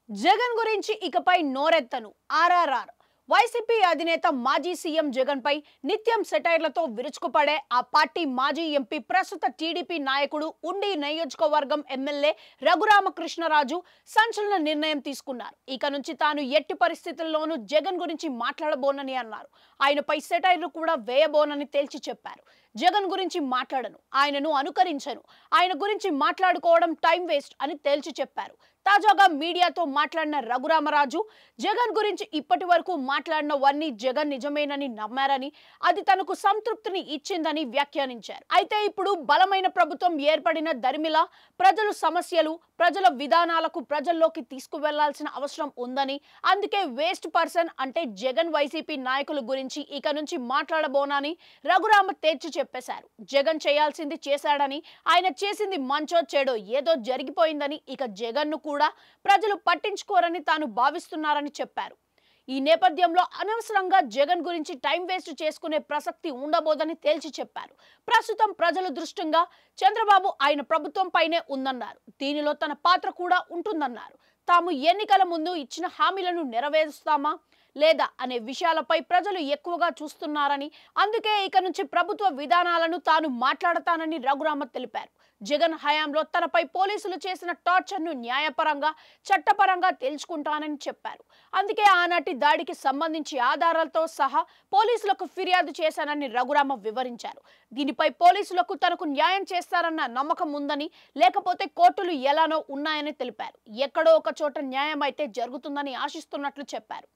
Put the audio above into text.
జగన్ గురించి ఇకపై నోరెత్తను ఆర్ఆర్ఆర్ వైసీపీ అధినేత మాజీ సీఎం జగన్ పై నిత్యం సెటైర్లతో విరుచుకుపడే ఆ పార్టీ మాజీ ఎంపీ ప్రస్తుత టీడీపీ నాయకుడు ఉండి నియోజకవర్గం ఎమ్మెల్యే రఘురామకృష్ణరాజు సంచలన నిర్ణయం తీసుకున్నారు. ఇక నుంచి తాను ఎట్టి పరిస్థితుల్లోనూ జగన్ గురించి మాట్లాడబోనని అన్నారు. ఆయనపై సెటైర్లు కూడా వేయబోనని తేల్చి చెప్పారు. జగన్ గురించి మాట్లాడను, ఆయనను అనుకరించను, ఆయన గురించి మాట్లాడుకోవడం టైం వేస్ట్ అని తేల్చి చెప్పారు. తాజాగా మీడియాతో మాట్లాడిన రఘురామరాజు జగన్ గురించి ఇప్పటి వరకు మాట్లాడినవన్నీ జగన్ నిజమేనని నమ్మారని, అది తనకు సంతృప్తిని ఇచ్చిందని వ్యాఖ్యానించారు. అయితే ఇప్పుడు బలమైన ప్రభుత్వం ఏర్పడిన దరిమిలా ప్రజల సమస్యలు, ప్రజల విధానాలకు ప్రజల్లోకి తీసుకువెళ్లాల్సిన అవసరం ఉందని, అందుకే వేస్ట్ పర్సన్ అంటే జగన్ వైసీపీ నాయకుల గురించి ఇక నుంచి మాట్లాడబోనని రఘురామ తేల్చి చెప్పేశారు. జగన్ చేయాల్సింది చేశాడని, ఆయన చేసింది మంచో చెడో ఏదో జరిగిపోయిందని, ఇక జగన్ను కూడా ప్రజలు పట్టించుకోరని తాను భావిస్తున్నారని చెప్పారు. ఈ నేపథ్యంలో అనవసరంగా జగన్ గురించి టైం వేస్ట్ చేసుకునే ప్రసక్తి ఉండబోదని తేల్చి చెప్పారు. ప్రస్తుతం ప్రజల దృష్టిగా చంద్రబాబు ఆయన ప్రభుత్వం పైనే ఉందన్నారు. దీనిలో తన పాత్ర కూడా ఉంటుందన్నారు. తాము ఎన్నికల ముందు ఇచ్చిన హామీలను నెరవేరుస్తామా లేదా అనే విషయాలపై ప్రజలు ఎక్కువగా చూస్తున్నారని, అందుకే ఇక నుంచి ప్రభుత్వ విధానాలను తాను మాట్లాడతానని రఘురామ తెలిపారు. జగన్ హయాంలో తనపై పోలీసులు చేసిన టార్చర్ను న్యాయపరంగా, చట్టపరంగా తెలుసుకుంటానని చెప్పారు. అందుకే ఆనాటి దాడికి సంబంధించి ఆధారాలతో సహా పోలీసులకు ఫిర్యాదు చేశానని రఘురామ వివరించారు. దీనిపై పోలీసులకు తనకు న్యాయం చేస్తారన్న నమ్మకం ఉందని, లేకపోతే కోర్టులు ఎలానో ఉన్నాయని తెలిపారు. ఎక్కడో ఒక చోట న్యాయం అయితే జరుగుతుందని ఆశిస్తున్నట్లు చెప్పారు.